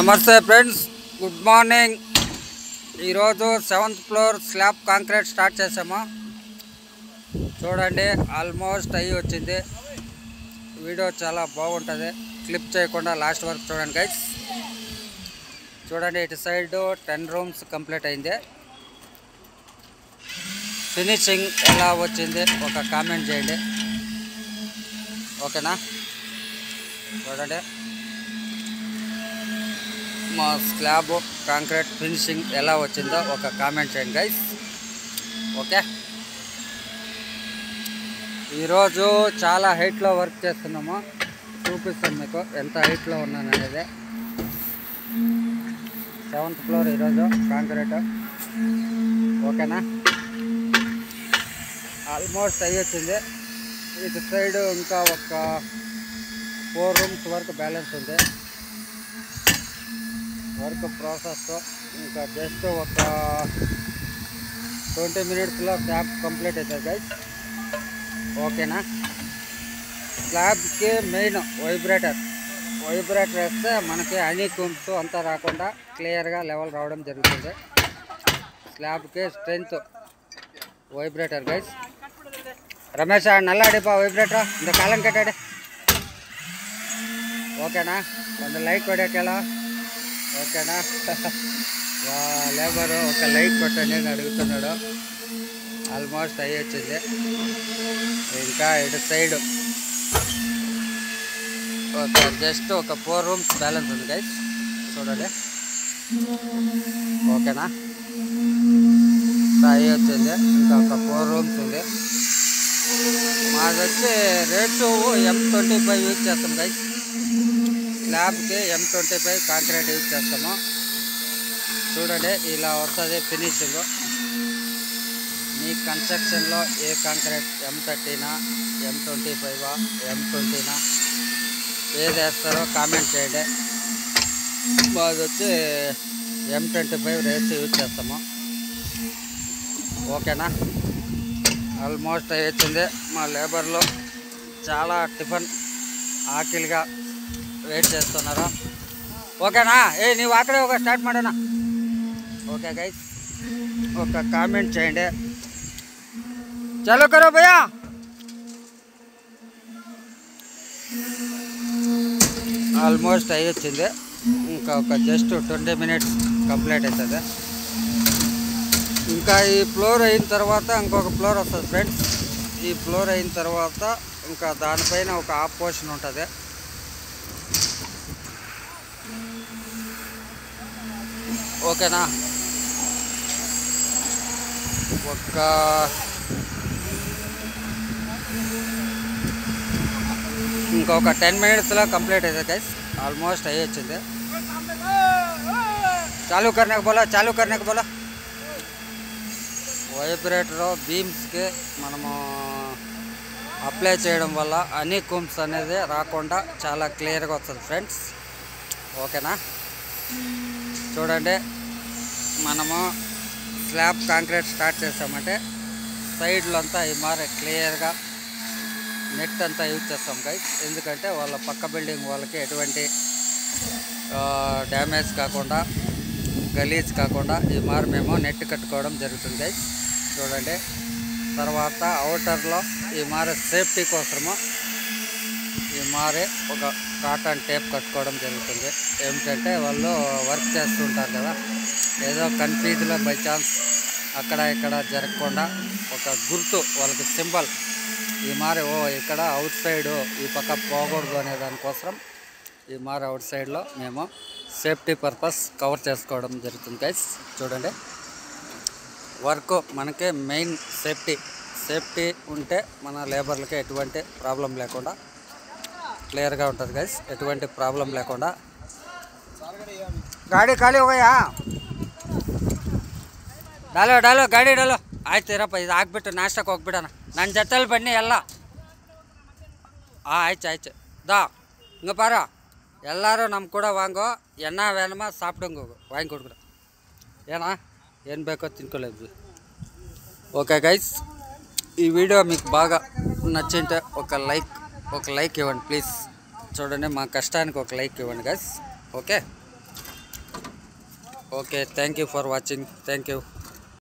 నమస్తే friends, good morning. ఈరోజు 7th floor slab concrete start చేసాము. చూడండి, ఆల్మోస్ట్ అయ్యి వచ్చింది. వీడియో చాలా బాగుంటుంది, క్లిప్ చేయకుండా లాస్ట్ వరకు చూడండి గైస్. చూడండి, ఇటు సైడ్ 10 రూమ్స్ కంప్లీట్ అయింది. ఫినిషింగ్ ఎలా వచ్చింది ఒక కామెంట్ చేయండి, ఓకేనా? చూడండి, మా స్లాబ్ కాంక్రీట్ ఫినిషింగ్ ఎలా వచ్చిందో ఒక కామెంట్ చేయండి గైస్, ఓకే? ఈరోజు చాలా హైట్లో వర్క్ చేస్తున్నాము. చూపిస్తాం మీకు ఎంత హైట్లో ఉన్నాను అనేది. 7th ఫ్లోర్ ఈరోజు కాంక్రీట్, ఓకేనా? ఆల్మోస్ట్ అయ్యి వచ్చింది. ఇటు సైడ్ ఇంకా ఒక 4 రూమ్స్ వరకు బ్యాలెన్స్ ఉంది. వర్క్ ప్రాసెస్ ఇంకా జస్ట్ ఒక 20 మినిట్స్లో స్లాబ్ కంప్లీట్ అవుతుంది గైస్, ఓకేనా? స్లాబ్కి మెయిన్ వైబ్రేటర్ వేస్తే మనకి హనీ కూమ్స్ అంతా రాకుండా క్లియర్గా లెవెల్ రావడం జరుగుతుంది. స్లాబ్కి స్ట్రెంత్ వైబ్రేటర్ గైస్. రమేష్ నల్ల అడిపా వైబ్రేటర్ ఇంత కాలం కట్టాడే, ఓకేనా? ಒಂದು లైక్ కొట్టేలా, ఓకేనా? లేబరు ఒక లైక్ కొట్టండి అని అడుగుతున్నాడు. ఆల్మోస్ట్ అయ్యి వచ్చింది. ఇంకా ఇటు సైడ్ ఒక జస్ట్ ఒక 4 రూమ్స్ బ్యాలెన్స్ ఉంది గైస్, చూడండి, ఓకేనా? అయ్యి వచ్చింది. ఇంకా ఒక 4 రూమ్స్ ఉంది. మాది వచ్చి రేట్స్ M25 యూజ్ చేస్తాం గైస్. స్లాబ్కి M25 కాంక్రీట్ యూజ్ చేస్తాము. చూడండి, ఇలా వస్తుంది ఫినిషింగ్. మీ కన్స్ట్రక్షన్లో ఏ కాంక్రీట్ M30నా, M25, M20నా ఏది వేస్తారో కామెంట్ చేయండి. మాది వచ్చి M25 రేట్స్ యూజ్ చేస్తాము, ఓకేనా? ఆల్మోస్ట్ వచ్చింది. మా లేబర్లో చాలా టిఫిన్ ఆకలిగా వెయిట్ చేస్తున్నారు, ఓకేనా? నీవు అక్కడే ఒక స్టార్ట్ ಮಾಡೋಣ, ఓకే గైస్? ఒక కామెంట్ చేయండి. చలో కరో భయ్యా. ఆల్మోస్ట్ అయ్యి వచ్చింది. ఇంకా ఒక జస్ట్ 20 మినిట్స్ కంప్లీట్ అవుతుంది. ఇంకా ఈ ఫ్లోర్ అయిన తర్వాత ఇంకొక ఫ్లోర్ వస్తుంది ఫ్రెండ్స్. ఈ ఫ్లోర్ అయిన తర్వాత ఇంకా దానిపైన ఒక హాఫ్ పోర్షన్ ఉంటుంది. ఓకేనా? ఇంకొక 10 మినిట్స్లో కంప్లీట్ అవుతుంది గైస్. ఆల్మోస్ట్ అయ్యి వచ్చింది. చాలు కర్నేకి బోలా. వైబ్రేటర్ బీమ్స్కి మనము అప్లై చేయడం వల్ల హనీ కూమ్స్ అనేది రాకుండా చాలా క్లియర్గా వస్తుంది ఫ్రెండ్స్, ఓకేనా? చూడండి, మనము స్లాబ్ కాంక్రీట్ స్టార్ట్ చేసామంటే సైడ్లో అంతా ఈ మారే క్లియర్గా నెట్ అంతా యూజ్ చేస్తాం గైస్. ఎందుకంటే వాళ్ళ పక్క బిల్డింగ్ వాళ్ళకి ఎటువంటి డ్యామేజ్ కాకుండా, గలీజ్ కాకుండా ఈ మారు మేము నెట్ కట్టుకోవడం జరుగుతుంది గైస్. చూడండి, తర్వాత అవుటర్లో ఈ మారే సేఫ్టీ కోసము ఈ మారే ఒక కాటన్ టేప్ కట్టుకోవడం జరుగుతుంది. ఏమిటంటే వాళ్ళు వర్క్ చేస్తుంటారు కదా, ఏదో కన్ఫ్యూజ్లో బై ఛాన్స్ అక్కడ ఇక్కడ జరగకుండా ఒక గుర్తు వాళ్ళకి సింబల్ ఈ మారే ఇక్కడ అవుట్ సైడ్ ఈ పక్క పోకూడదు అనే దానికోసం ఈ మారే అవుట్ సైడ్లో మేము సేఫ్టీ పర్పస్ కవర్ చేసుకోవడం జరుగుతుంది గైస్. చూడండి, వర్క్ మనకి మెయిన్ సేఫ్టీ ఉంటే మన లేబర్లకి ఎటువంటి ప్రాబ్లం లేకుండా క్లియర్గా ఉంటుంది గైస్. ఎటువంటి ప్రాబ్లం లేకుండా ಗಾಡಿ ಖಾಲಿ ಹೋಗಯ್ಯಾ, ಡಾಲೋ ಗಾಡಿ ಡಾಲೋ. ಆಯ್ತು ಇರಪ್ಪ, ಇದು ಹಾಕ್ಬಿಟ್ಟು ನಾಷ್ಟಕ್ಕೆ ಹೋಗ್ಬಿಡೋಣ. ನನ್ನ ಜೊತೆಲಿ ಬನ್ನಿ ಎಲ್ಲ. ಆಯ್ತು ದಾ ಹಿಂಗೆ ಪಾರ ಎಲ್ಲರೂ ನಮ್ಮ ಕೂಡ ವಾಂಗೋ ಎನ್ನ ವೇನಮ ಸಾப்பிಡಂಗೆ ಹೋಗು ವಾಂಗಿ ಕೊಡ್ಬಿಡ. ಏನು ಬೇಕೋ తినుకోలేదు. ఓకే గైస్, ఈ వీడియో మీకు బాగా నచ్చింటే ఒక లైక్ ఇవ్వండి ప్లీజ్. చూడండి, మా కష్టానికి ఒక లైక్ ఇవ్వండి guys, okay? Okay, thank you for watching. Thank you.